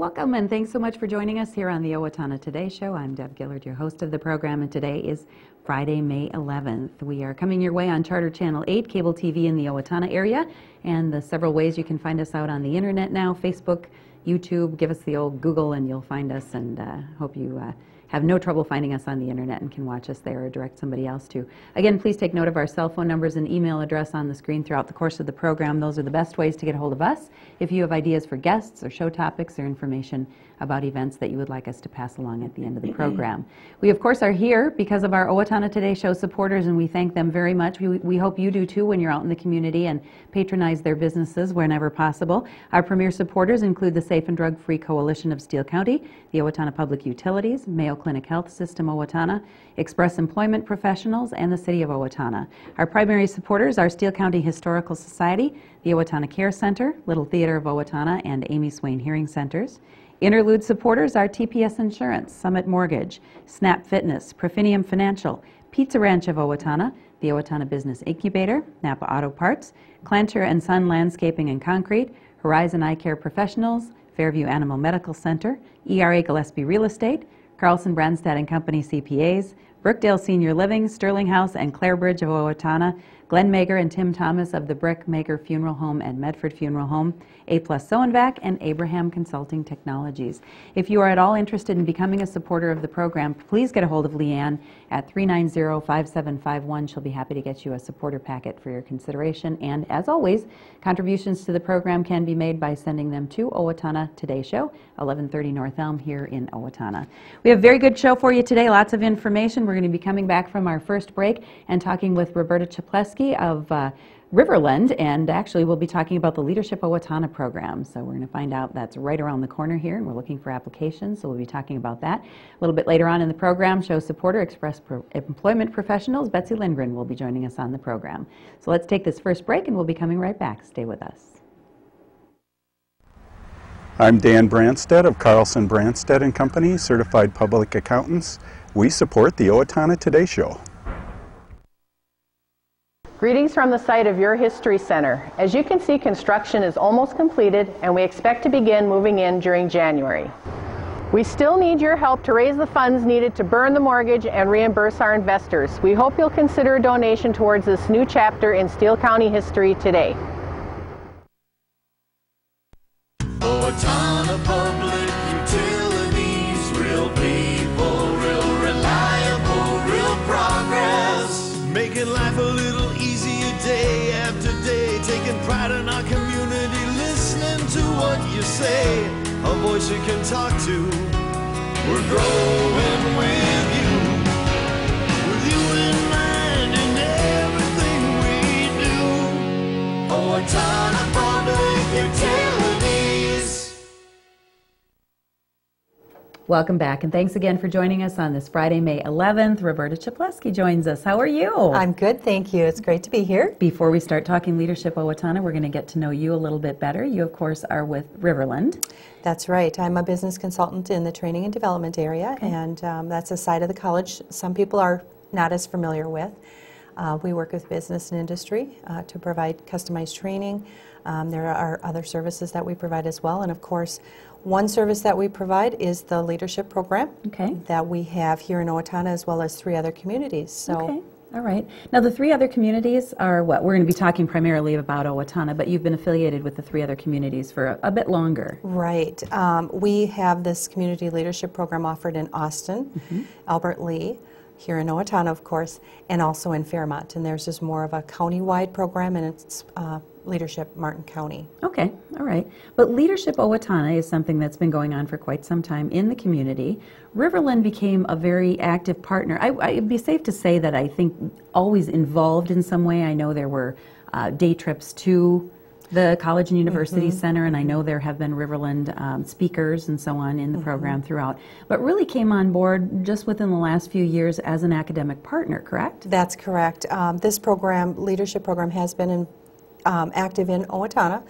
Welcome and thanks so much for joining us here on the Owatonna Today Show. I'm Deb Gillard, your host of the program, and today is Friday, May 11th. We are coming your way on Charter Channel 8, cable TV in the Owatonna area, and the several ways you can find us out on the internet now, Facebook, YouTube. Give us the old Google and you'll find us, and hope you have no trouble finding us on the internet and can watch us there or direct somebody else to. Again, please take note of our cell phone numbers and email address on the screen throughout the course of the program. Those are the best ways to get a hold of us if you have ideas for guests or show topics or information about events that you would like us to pass along at the end of the program. We, of course, are here because of our Owatonna Today Show supporters, and we thank them very much. We hope you do too when you're out in the community and patronize their businesses whenever possible. Our premier supporters include the Safe and Drug-Free Coalition of Steele County, the Owatonna Public Utilities, Mayo Clinic Health System Owatonna, Express Employment Professionals, and the City of Owatonna. Our primary supporters are Steele County Historical Society, the Owatonna Care Center, Little Theater of Owatonna, and Amy Swain Hearing Centers. Interlude supporters are TPS Insurance, Summit Mortgage, Snap Fitness, Profinium Financial, Pizza Ranch of Owatonna, the Owatonna Business Incubator, Napa Auto Parts, Clancher and Son Landscaping and Concrete, Horizon Eye Care Professionals, Fairview Animal Medical Center, ERA Gillespie Real Estate, Carlson Brandstad and Company CPAs, Brookdale Senior Living, Sterling House and Clare Bridge of Owatonna, Glenn Mager and Tim Thomas of the Brick Mager Funeral Home and Medford Funeral Home, A+ Soenvac, and Abraham Consulting Technologies. If you are at all interested in becoming a supporter of the program, please get a hold of Leanne at 390-5751. She'll be happy to get you a supporter packet for your consideration. And as always, contributions to the program can be made by sending them to Owatonna Today Show, 1130 North Elm here in Owatonna. We have a very good show for you today, lots of information. We're going to be coming back from our first break and talking with Roberta Czaplewski of Riverland, and actually we'll be talking about the Leadership Owatonna program. So we're going to find out that's right around the corner here, and we're looking for applications, so we'll be talking about that. A little bit later on in the program, show supporter, Express Employment Professionals, Betsy Lindgren will be joining us on the program. So let's take this first break, and we'll be coming right back. Stay with us. I'm Dan Brandstad of Carlson Brandstad and Company, Certified Public Accountants. We support the Owatonna Today Show. Greetings from the site of your History Center. As you can see, construction is almost completed and we expect to begin moving in during January. We still need your help to raise the funds needed to burn the mortgage and reimburse our investors. We hope you'll consider a donation towards this new chapter in Steele County history today. Owatonna Public Utilities, real people, real reliable, real progress. Making life a little easier day after day, taking pride in our community, listening to what you say, a voice you can talk to. We're growing with you in mind in everything we do. Owatonna Public Utilities. Welcome back, and thanks again for joining us on this Friday, May 11th. Roberta Czaplewski joins us. How are you? I'm good, thank you. It's great to be here. Before we start talking Leadership Owatonna, we're going to get to know you a little bit better. You, of course, are with Riverland. That's right. I'm a business consultant in the training and development area, and that's a side of the college some people are not as familiar with. We work with business and industry to provide customized training. There are other services that we provide as well, and of course, one service that we provide is the leadership program that we have here in Owatonna, as well as 3 other communities. So, okay, all right. Now the 3 other communities are what? We're going to be talking primarily about Owatonna, but you've been affiliated with the 3 other communities for a bit longer. Right. We have this community leadership program offered in Austin, Albert Lee, here in Owatonna, of course, and also in Fairmont. And theirs is more of a county-wide program, and it's Leadership Martin County. Okay, all right. But Leadership Owatonna is something that's been going on for quite some time in the community. Riverland became a very active partner. It'd be safe to say that I think always involved in some way. I know there were day trips to the College and University Center, and I know there have been Riverland speakers and so on in the program throughout, but really came on board just within the last few years as an academic partner, correct? That's correct. This program, leadership program, has been active in Owatonna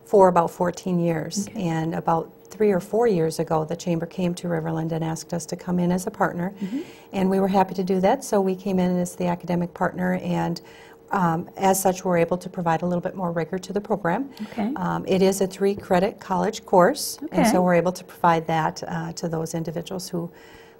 for about 14 years, and about 3 or 4 years ago the Chamber came to Riverland and asked us to come in as a partner, and we were happy to do that, so we came in as the academic partner, and as such, we're able to provide a little bit more rigor to the program. Okay. It is a 3-credit college course, and Okay. so we're able to provide that to those individuals who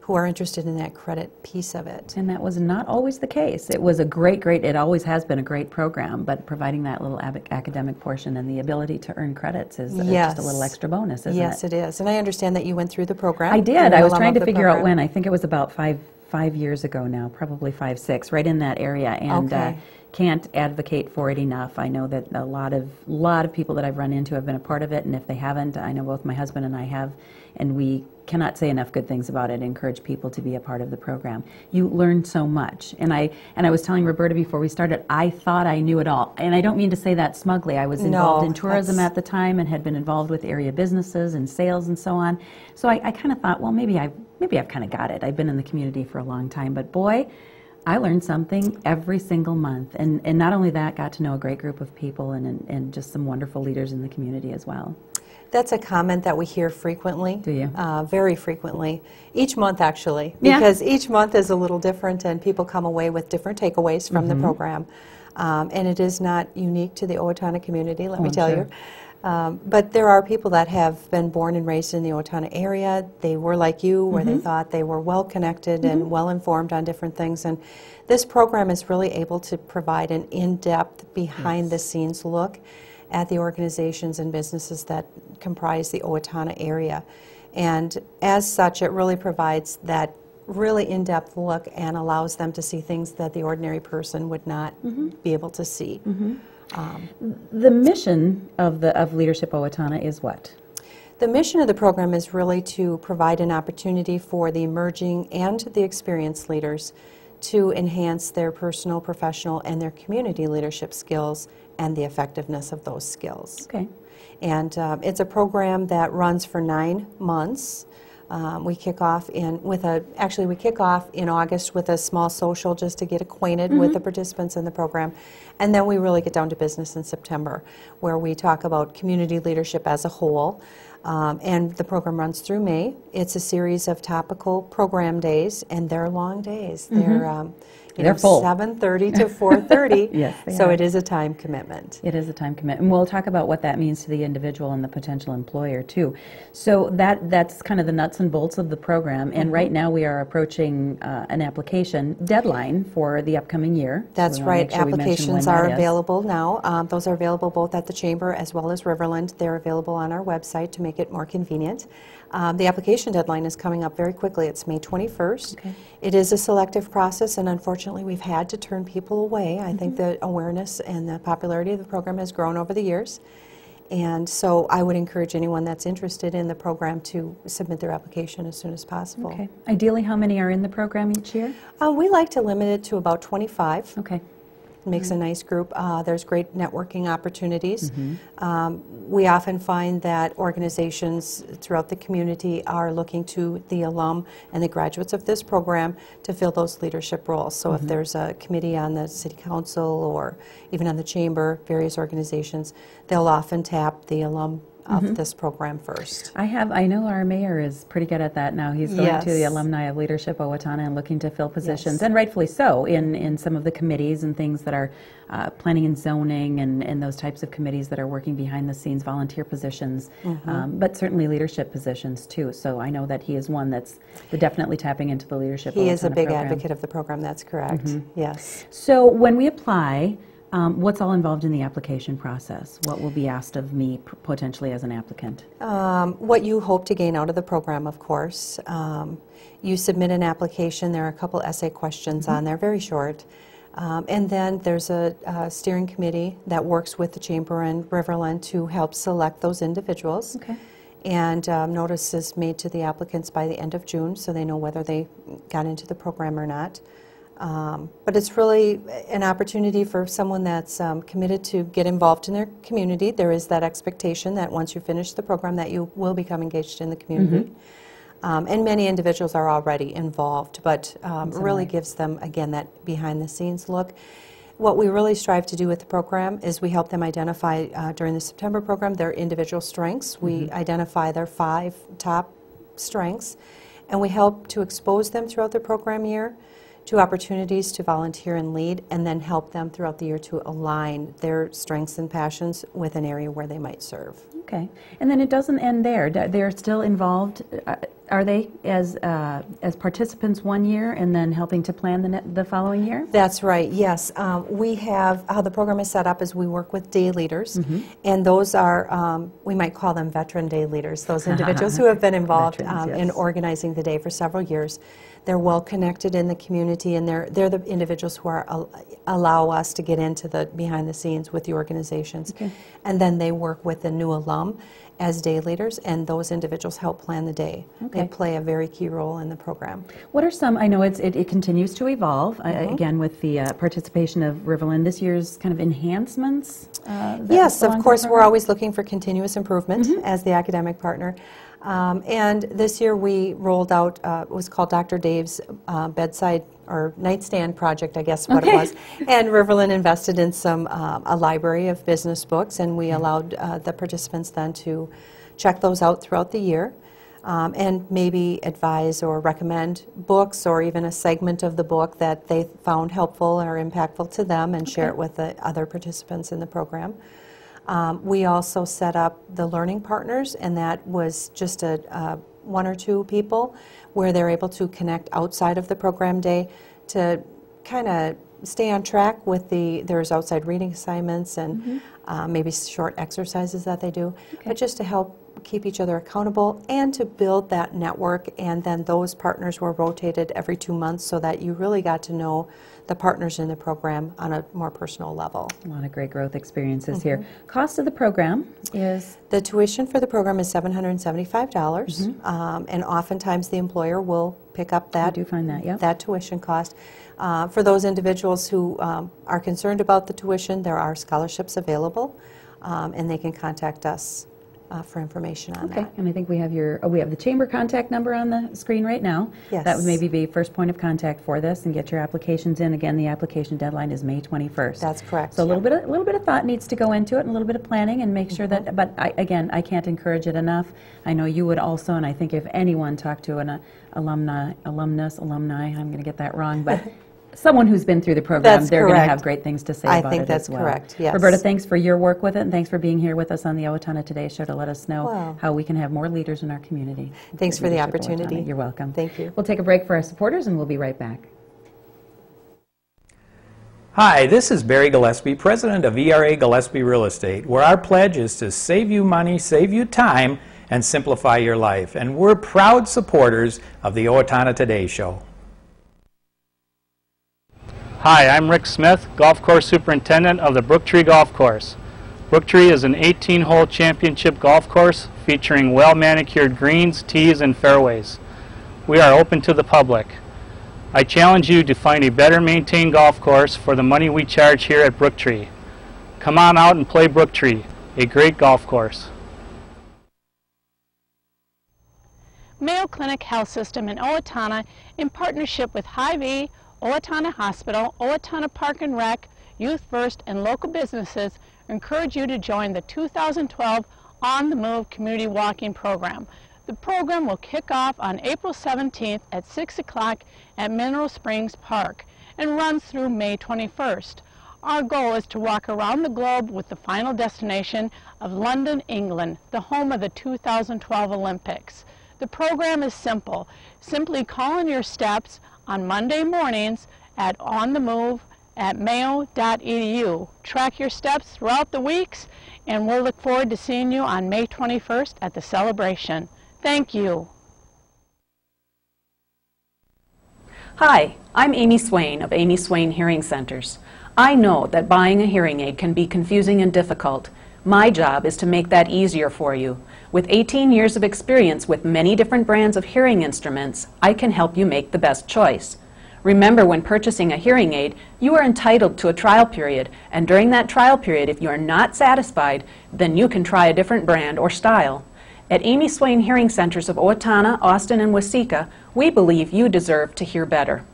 are interested in that credit piece of it. And that was not always the case. It was a great, it always has been a great program, but providing that little academic portion and the ability to earn credits is just a little extra bonus, isn't it? Yes, it is. And I understand that you went through the program. I did. You're an I was alum trying of to the figure out program. when. I think it was about five years ago now, probably 5, 6, right in that area. And Okay. can't advocate for it enough. I know that a lot of people that I've run into have been a part of it, and if they haven't, I know both my husband and I have, and we cannot say enough good things about it. Encourage people to be a part of the program. You learn so much, and I was telling Roberta before we started, I thought I knew it all, and I don't mean to say that smugly. I was involved in tourism at the time and had been involved with area businesses and sales and so on. So I kind of thought, well, maybe I've kind of got it. I've been in the community for a long time, but boy, I learned something every single month, and not only that, got to know a great group of people and just some wonderful leaders in the community as well. That's a comment that we hear frequently. Do you? Very frequently. Each month, actually, Yeah. because each month is a little different, and people come away with different takeaways from the program. And it is not unique to the Owatonna community, let me tell you. But there are people that have been born and raised in the Owatonna area. They were like you, where they thought they were well connected and well informed on different things. And this program is really able to provide an in-depth, behind-the-scenes look at the organizations and businesses that comprise the Owatonna area. And as such, it really provides that really in-depth look and allows them to see things that the ordinary person would not be able to see. The mission of Leadership Owatonna is what? The mission of the program is really to provide an opportunity for the emerging and the experienced leaders to enhance their personal, professional, and their community leadership skills and the effectiveness of those skills. Okay. And it's a program that runs for 9 months. We kick off in August with a small social just to get acquainted with the participants in the program. And then we really get down to business in September, where we talk about community leadership as a whole. And the program runs through May. It's a series of topical program days, and they're long days. They're full. 7:30 to 4:30. Yes, they so are. it is a time commitment. It is a time commitment. And we'll talk about what that means to the individual and the potential employer, too. So that's kind of the nuts and bolts of the program. And right now we are approaching an application deadline for the upcoming year. That's So we wanna right. make sure we mention Applications when are that is. available now. Those are available both at the Chamber as well as Riverland. They're available on our website to make it more convenient. The application deadline is coming up very quickly. It's May 21st. Okay. It is a selective process, and unfortunately we've had to turn people away. I think the awareness and the popularity of the program has grown over the years. And so I would encourage anyone that's interested in the program to submit their application as soon as possible. Okay. Ideally, how many are in the program each year? We like to limit it to about 25. Okay. It makes a nice group. There's great networking opportunities. We often find that organizations throughout the community are looking to the alum and the graduates of this program to fill those leadership roles. So if there's a committee on the city council or even on the chamber, various organizations, they'll often tap the alum of this program first. I know our mayor is pretty good at that now. He's going to the Yes. alumni of Leadership Owatonna and looking to fill positions, Yes. and rightfully so, in some of the committees and things that are planning and zoning and those types of committees that are working behind the scenes, volunteer positions, but certainly leadership positions too. So I know that he is one that's definitely tapping into the Leadership He is a Owatonna big program. advocate of the program, that's correct. Yes. So when we apply, what's all involved in the application process? What will be asked of me potentially as an applicant? What you hope to gain out of the program, of course. You submit an application. There are a couple essay questions on there, very short. And then there's a steering committee that works with the Chamber and Riverland to help select those individuals. Okay. And notice is made to the applicants by the end of June, so they know whether they got into the program or not. But it's really an opportunity for someone that's committed to get involved in their community. There is that expectation that once you finish the program that you will become engaged in the community. And many individuals are already involved, but really gives them, again, that behind-the-scenes look. What we really strive to do with the program is we help them identify, during the September program, their individual strengths. We identify their 5 top strengths, and we help to expose them throughout the program year 2 opportunities to volunteer and lead, and then help them throughout the year to align their strengths and passions with an area where they might serve. Okay, and then it doesn't end there. They're still involved. Are they as participants 1 year and then helping to plan the following year? That's right. Yes, we have how the program is set up is we work with day leaders, and those are we might call them veteran day leaders. Those individuals who have been involved in organizing the day for several years. They're well connected in the community, and they're the individuals who are allow us to get into the behind the scenes with the organizations. Okay. And then they work with the new alum as day leaders, and those individuals help plan the day. Okay. They play a very key role in the program. What are some, I know it continues to evolve, again with the participation of Riverland, this year's kind of enhancements? Yes, of course, we're always looking for continuous improvement as the academic partner. And this year we rolled out, it was called Dr. Dave's bedside or nightstand project, I guess what it was. And Riverland invested in a library of business books, and we allowed the participants then to check those out throughout the year and maybe advise or recommend books or even a segment of the book that they found helpful or impactful to them, and share it with the other participants in the program. We also set up the learning partners, and that was just 1 or 2 people where they're able to connect outside of the program day to kind of stay on track with there's outside reading assignments and maybe short exercises that they do, but just to help keep each other accountable and to build that network. And then those partners were rotated every 2 months so that you really got to know the partners in the program on a more personal level. A lot of great growth experiences here. Cost of the program is? The tuition for the program is $775, and oftentimes the employer will pick up that, that tuition cost. For those individuals who are concerned about the tuition, there are scholarships available, and they can contact us for information on that. And I think we have we have the chamber contact number on the screen right now. Yes. That would maybe be first point of contact for this, and get your applications in. Again, the application deadline is May 21st. That's correct. So a little bit of thought needs to go into it, and a little bit of planning, and make sure that. But I can't encourage it enough. I know you would also, and I think if anyone talked to an alumni, I'm going to get that wrong, but. Someone who's been through the program, they're going to have great things to say about it as well. I think that's correct, yes. Roberta, thanks for your work with it, and thanks for being here with us on the Owatonna Today Show to let us know how we can have more leaders in our community. Thanks for the opportunity. You're welcome. Thank you. We'll take a break for our supporters, and we'll be right back. Hi, this is Barry Gillespie, president of ERA Gillespie Real Estate, where our pledge is to save you money, save you time, and simplify your life. And we're proud supporters of the Owatonna Today Show. Hi, I'm Rick Smith, Golf Course Superintendent of the Brooktree Golf Course. Brooktree is an 18-hole championship golf course featuring well-manicured greens, tees, and fairways. We are open to the public. I challenge you to find a better maintained golf course for the money we charge here at Brooktree. Come on out and play Brooktree, a great golf course. Mayo Clinic Health System in Owatonna, in partnership with Hy-Vee, Owatonna Hospital, Owatonna Park and Rec, Youth First, and local businesses encourage you to join the 2012 On the Move Community Walking Program. The program will kick off on April 17th at 6 o'clock at Mineral Springs Park and runs through May 21st. Our goal is to walk around the globe with the final destination of London, England, the home of the 2012 Olympics. The program is simple. Simply call in your steps on Monday mornings at On the Move at mayo.edu. Track your steps throughout the weeks, and we'll look forward to seeing you on May 21st at the celebration. Thank you. Hi, I'm Amy Swain of Amy Swain Hearing Centers. I know that buying a hearing aid can be confusing and difficult. My job is to make that easier for you. With 18 years of experience with many different brands of hearing instruments, I can help you make the best choice. Remember, when purchasing a hearing aid, you are entitled to a trial period, and during that trial period, if you are not satisfied, then you can try a different brand or style. At Amy Swain Hearing Centers of Owatonna, Austin, and Waseca, we believe you deserve to hear better.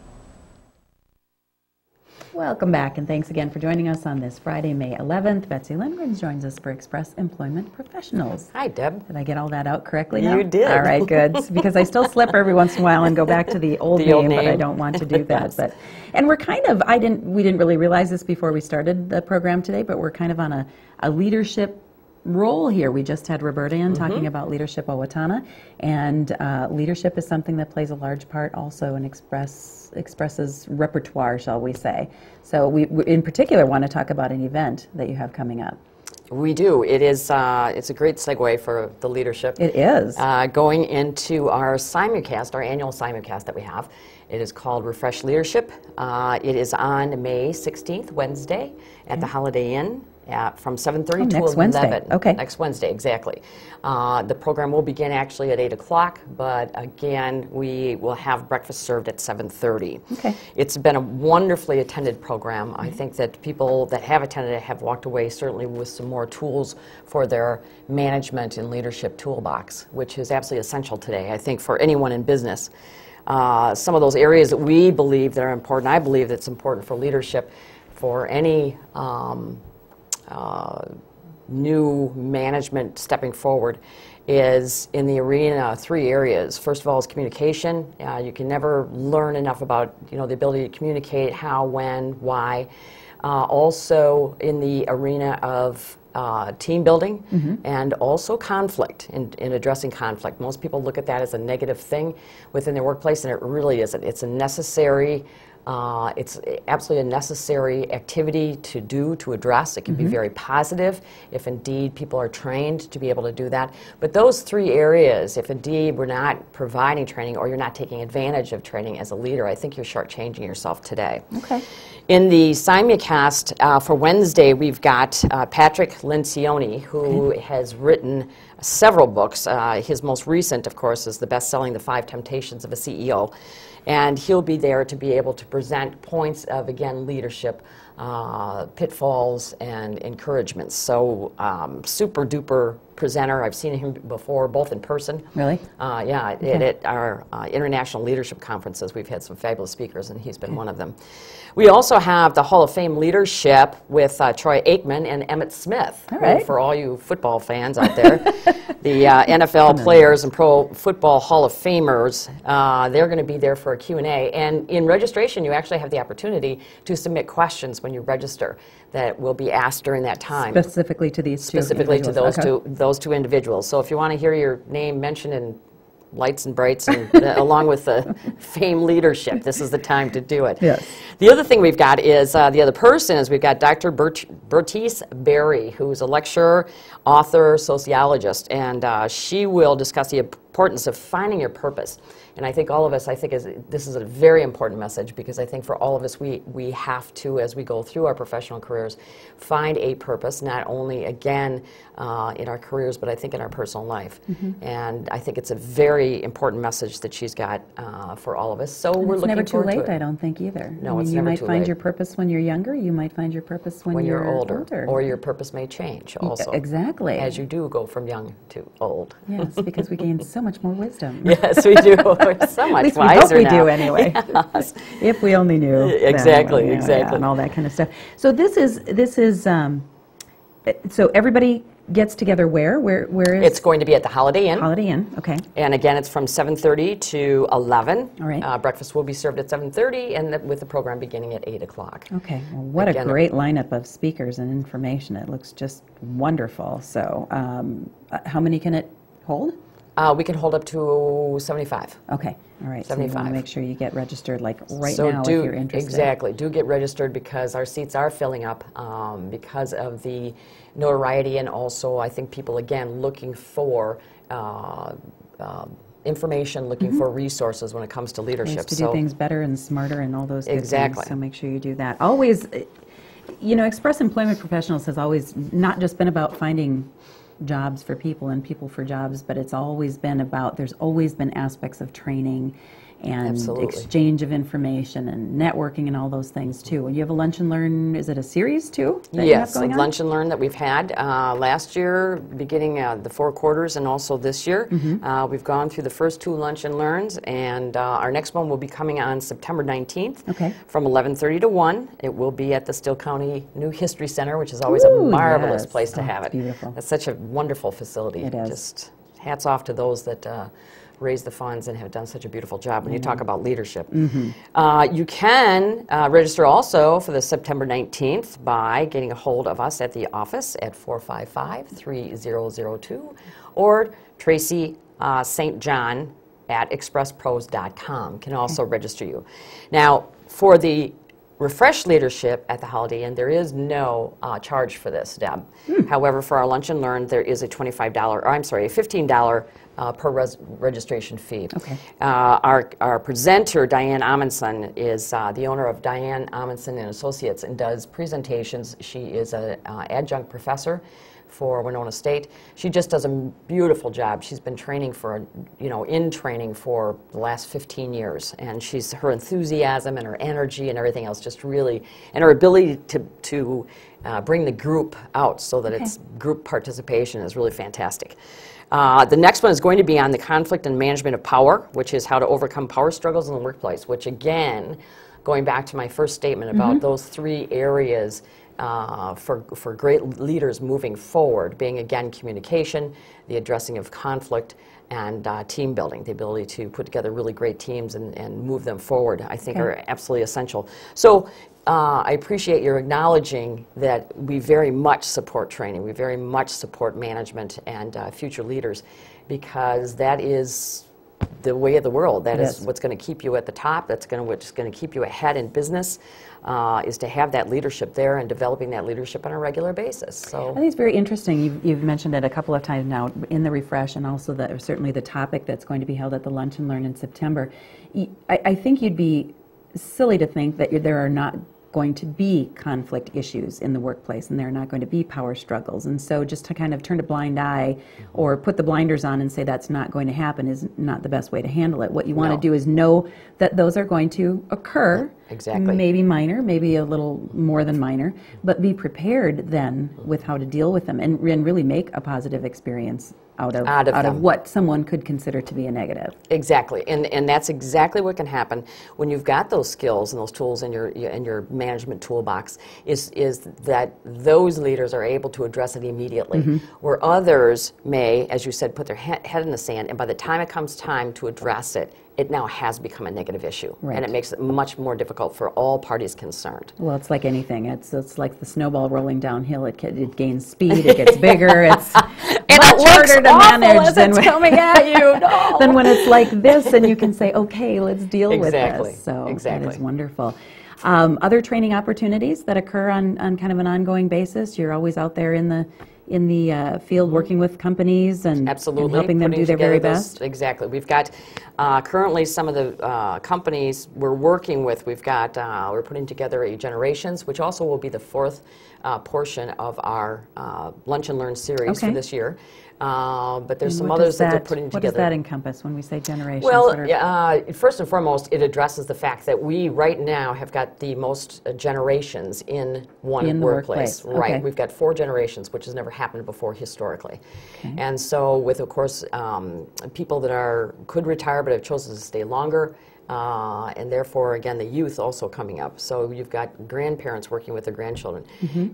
Welcome back, and thanks again for joining us on this Friday, May 11th. Betsy Lindgren joins us for Express Employment Professionals. Hi, Deb. Did I get all that out correctly now? You did. All right, good. Because I still slip every once in a while and go back to the old name, but I don't want to do that. Yes. And we're kind of, we didn't really realize this before we started the program today, but we're kind of on a leadership role here. We just had Roberta in talking about Leadership Owatonna, and leadership is something that plays a large part also in Express's repertoire, shall we say. So we in particular want to talk about an event that you have coming up. We do. It is. It's a great segue for the leadership. It is. Going into our simulcast, our annual simulcast that we have. It is called Refresh Leadership. It is on May 16th, Wednesday, at the Holiday Inn. From 7:30 to 11. Wednesday. Okay. Next Wednesday, exactly. The program will begin actually at 8 o'clock, but again, we will have breakfast served at 7:30. Okay. It's been a wonderfully attended program. I think that people that have attended it have walked away certainly with some more tools for their management and leadership toolbox, which is absolutely essential today, I think, for anyone in business. Some of those areas that we believe that are important, I believe that's important for leadership for any new management stepping forward is in the arena 3 areas. First of all is communication. You can never learn enough about the ability to communicate how, when, why. Also in the arena of team building and also conflict, in addressing conflict. Most people look at that as a negative thing within their workplace, and it really isn't. It's a necessary it's absolutely a necessary activity to do, to address. It can be very positive if indeed people are trained to be able to do that. But those 3 areas, if indeed we're not providing training or you're not taking advantage of training as a leader, I think you're shortchanging yourself today. Okay. In the simulcast for Wednesday, we've got Patrick Lencioni, who has written several books. His most recent, of course, is the best-selling The 5 Temptations of a CEO. And he'll be there to be able to present points of, again, leadership, pitfalls, and encouragements. So super duper presenter. I've seen him before, both in person. Really? Yeah, at our international leadership conferences, we've had some fabulous speakers, and he's been one of them. We also have the Hall of Fame leadership with Troy Aikman and Emmett Smith. All right. For all you football fans out there, the NFL players and Pro Football Hall of Famers, they're going to be there for a Q&A. And in registration, you actually have the opportunity to submit questions when you register that will be asked during that time. Specifically to these two Specifically to those individuals. those 2 individuals. So if you want to hear your name mentioned in lights and brights, and along with the fame leadership, this is the time to do it. Yes. The other thing we've got is, the other person is we've got Dr. Bertice Berry, who's a lecturer, author, sociologist, and she will discuss the importance of finding your purpose. And I think all of us, this is a very important message, because I think for all of us, we have to, as we go through our professional careers, find a purpose, not only, again, in our careers, but I think in our personal life. And I think it's a very important message that she's got for all of us. So we're looking forward to it. It's never too late, I don't think, either. No, it's you never might too find late. your purpose when you're younger. You might find your purpose when you're older. Or your purpose may change also. Exactly. As you do go from young to old. Yes, because we gain so much more wisdom. Yes, we do. We're so much At least we wiser hope we now. do anyway. Yes. If we only knew. Exactly, then, exactly. And all that kind of stuff. So this is so everybody gets together where is It's going to be at the Holiday Inn. Holiday Inn, okay. And again, it's from 7:30 to 11. All right. Breakfast will be served at 7:30, and with the program beginning at 8 o'clock. Okay, well, what Again, a great lineup of speakers and information. It looks just wonderful. So how many can it hold? We can hold up to 75. Okay, all right. So you want 75. to make sure you get registered like right So now if you're interested. Exactly. Do get registered, because our seats are filling up because of the notoriety, and also I think people, again, looking for information, looking for resources when it comes to leadership. Ways to do things better and smarter and all those good Exactly. things. So make sure you do that. Always, Express Employment Professionals has always not just been about finding jobs for people and people for jobs, but it's always been about, there's always been aspects of training and Absolutely. exchange of information and networking and all those things too. And you have a lunch and learn, is it a series too? That you have Yes, going on? lunch and learn that we've had last year, beginning the 4 quarters, and also this year. We've gone through the first 2 lunch and learns, and our next one will be coming on September 19th from 11:30 to 1. It will be at the Still County New History Center, which is always a marvelous place to have it. Beautiful. It's such a wonderful facility. It is. Just hats off to those that raise the funds and have done such a beautiful job when you talk about leadership. You can register also for the September 19th by getting a hold of us at the office at 455-3002 or Tracy St. John at expresspros.com can also register you. Now, for the Refresh Leadership at the Holiday Inn, there is no charge for this, Deb. However, for our Lunch and Learn, there is a $15 per registration fee. Our presenter, Diane Amundsen, is the owner of Diane Amundsen and Associates and does presentations. She is an adjunct professor for Winona State. She just does a beautiful job. She's been training for, in training for the last 15 years, and her enthusiasm and her energy and everything else just really, and her ability to bring the group out so that it's group participation is really fantastic. The next one is going to be on the conflict and management of power, which is how to overcome power struggles in the workplace, which again, going back to my first statement about those 3 areas for great leaders moving forward, being again communication, the addressing of conflict, and team building, the ability to put together really great teams and move them forward, I think are absolutely essential. So I appreciate your acknowledging that we very much support training, we very much support management and future leaders, because that is the way of the world. That is what's going to keep you at the top. That's what's going to keep you ahead in business, is to have that leadership there and developing that leadership on a regular basis. So I think it's very interesting. You've mentioned it a couple of times now in the Refresh, and also certainly the topic that's going to be held at the Lunch and Learn in September. I think you'd be silly to think that there are not going to be conflict issues in the workplace, and there are not going to be power struggles. And so just to kind of turn a blind eye or put the blinders on and say that's not going to happen is not the best way to handle it. What you want to do is know that those are going to occur. Exactly. Maybe minor, maybe a little more than minor, but be prepared then with how to deal with them and really make a positive experience out of what someone could consider to be a negative. Exactly, and that's exactly what can happen when you've got those skills and those tools in your management toolbox. Is that those leaders are able to address it immediately, where others may, as you said, put their head in the sand, and by the time it comes time to address it, it now has become a negative issue, and it makes it much more difficult for all parties concerned. Well, it's like anything. It's like the snowball rolling downhill. It gains speed. It gets bigger. It's and much it looks harder to manage than it's coming at you. No. Than when it's like this, and you can say, "Okay, let's deal with this." So exactly. That is wonderful. Other training opportunities that occur on kind of an ongoing basis. You're always out there in the field working with companies and helping them do their very best. Exactly. We've got currently some of the companies we're working with. We're putting together a Generations, which also will be the 4th portion of our Lunch and Learn series for this year. But there's some others that they're putting together. What does that encompass when we say generations? Well, first and foremost, it addresses the fact that we right now have got the most generations in one workplace. Right. Okay. We've got 4 generations, which has never happened before historically. Okay. And so with, of course, people that could retire but have chosen to stay longer, and therefore, again, the youth also coming up. So you've got grandparents working with their grandchildren.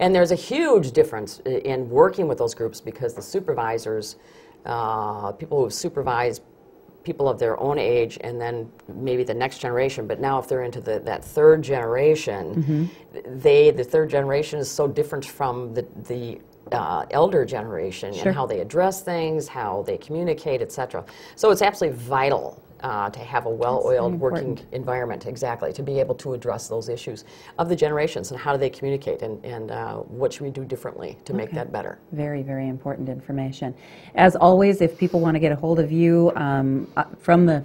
And there's a huge difference in working with those groups, because the supervisors, people who supervise people of their own age and then maybe the next generation, but now if they're into that 3rd generation, the 3rd generation is so different from the elder generation and how they address things, how they communicate, etc. So it's absolutely vital to have a well-oiled working environment, to be able to address those issues of the generations and how do they communicate and what should we do differently to make that better. Very, very important information. As always, if people want to get a hold of you from the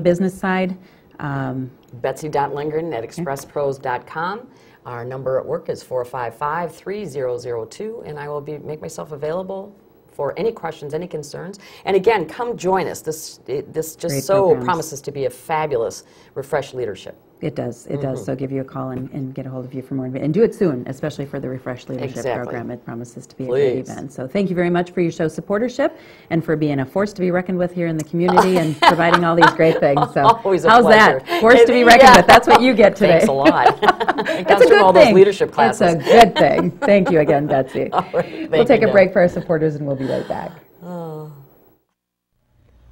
business side, Betsy.Lindgren at expresspros.com. Our number at work is 455-3002, and I will make myself available for any questions, any concerns. And again, come join us. This just Great so programs. promises to be a fabulous, refreshed leadership. It does. It does. So give you a call and get a hold of you for more. And do it soon, especially for the Refresh Leadership Program. It promises to be a great event. So thank you very much for your show supportership and for being a force to be reckoned with here in the community and providing all these great things. So always a how's pleasure. that? Force to be reckoned with. That's what you get today. Thanks a lot. It comes It's a from good all thing. those leadership classes. It's a good thing. Thank you again, Betsy. All right, we'll take you, a break for our supporters and we'll be right back.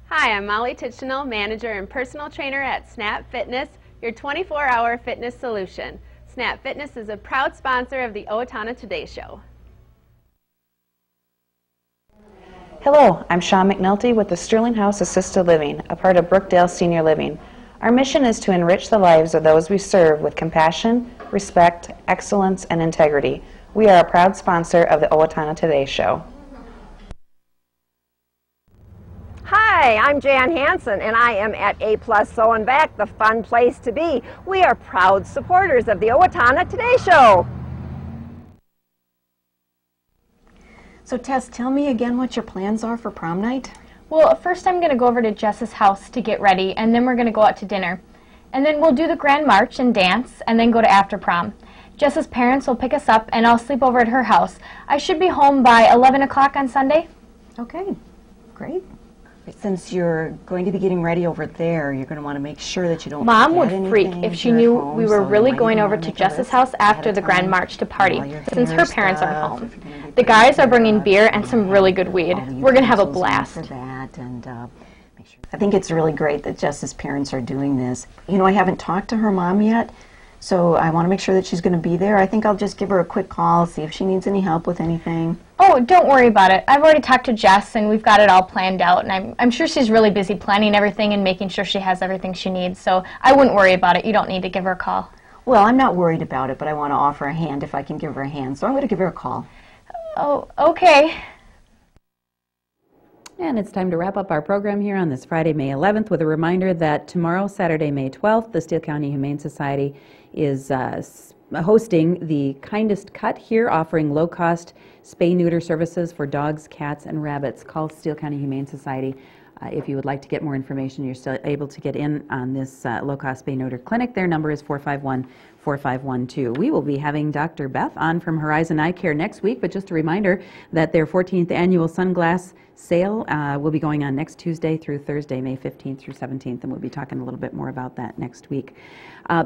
Hi, I'm Molly Tichenal, manager and personal trainer at Snap Fitness, your 24-hour fitness solution. Snap Fitness is a proud sponsor of the Owatonna Today Show. Hello, I'm Shawn McNulty with the Sterling House Assisted Living, a part of Brookdale Senior Living. Our mission is to enrich the lives of those we serve with compassion, respect, excellence, and integrity. We are a proud sponsor of the Owatonna Today Show. Hi, I'm Jan Hansen, and I am at A+ So and Back, the fun place to be. We are proud supporters of the Owatonna Today Show. So Tess, tell me again what your plans are for prom night. Well, first I'm going to go over to Jess's house to get ready, and then we're going to go out to dinner. And then we'll do the grand march and dance, and then go to after prom. Jess's parents will pick us up, and I'll sleep over at her house. I should be home by 11 o'clock on Sunday. Okay, great. Since you're going to be getting ready over there, you're going to want to make sure that you don't Mom would forget freak anything if she here at knew home, we were so really you might going even over wanna to make a Jess's list house ahead after of the grand time march to of party, all your since her hair parents aren't stuff, home. if you're gonna be The guys are bringing putting beer and some really good weed. all the We're going to have a utensils in blast. for that, and make sure. I think it's really great that Jess's parents are doing this. You know, I haven't talked to her mom yet, so I want to make sure that she's going to be there. I think I'll just give her a quick call, see if she needs any help with anything. Oh, don't worry about it. I've already talked to Jess, and we've got it all planned out, and I'm sure she's really busy planning everything and making sure she has everything she needs, so I wouldn't worry about it. You don't need to give her a call. Well, I'm not worried about it, but I want to offer a hand if I can give her a hand, so I'm going to give her a call. Oh, okay. And it's time to wrap up our program here on this Friday, May 11th, with a reminder that tomorrow, Saturday, May 12th, the Steele County Humane Society is hosting the Kindest Cut here, offering low-cost spay-neuter services for dogs, cats, and rabbits. Call Steele County Humane Society if you would like to get more information. You're still able to get in on this low-cost spay-neuter clinic. Their number is 451-4512. We will be having Dr. Beth on from Horizon Eye Care next week, but just a reminder that their 14th annual sunglass sale will be going on next Tuesday through Thursday, May 15th through 17th, and we'll be talking a little bit more about that next week.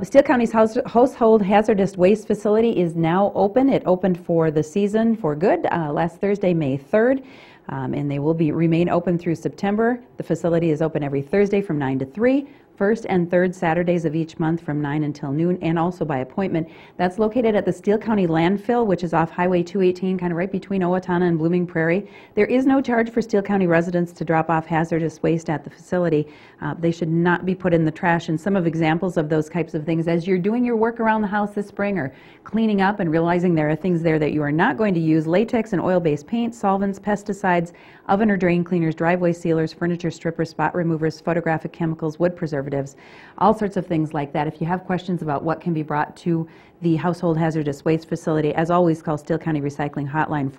Steele County's Household Hazardous Waste Facility is now open. It opened for the season for good last Thursday, May 3rd, and they will remain open through September. The facility is open every Thursday from 9 to 3. First and third Saturdays of each month from 9 until noon, and also by appointment. That's located at the Steele County Landfill, which is off Highway 218, kind of right between Owatonna and Blooming Prairie. There is no charge for Steele County residents to drop off hazardous waste at the facility. They should not be put in the trash. And some of examples of those types of things, as you're doing your work around the house this spring or cleaning up and realizing there are things there that you are not going to use, latex and oil-based paint, solvents, pesticides, oven or drain cleaners, driveway sealers, furniture strippers, spot removers, photographic chemicals, wood preservatives, all sorts of things like that. If you have questions about what can be brought to the Household Hazardous Waste Facility, as always, call Steele County Recycling Hotline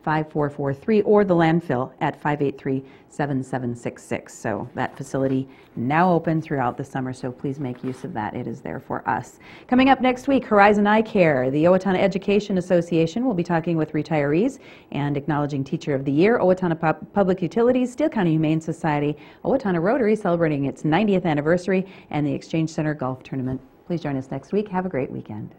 451-5443 or the landfill at 583-7766. So that facility now open throughout the summer, so please make use of that. It is there for us. Coming up next week, Horizon Eye Care. The Owatonna Education Association will be talking with retirees and acknowledging Teacher of the Year, Owatonna Public Utilities, Steele County Humane Society, Owatonna Rotary celebrating its 90th anniversary, and the Exchange Center Golf Tournament. Please join us next week. Have a great weekend.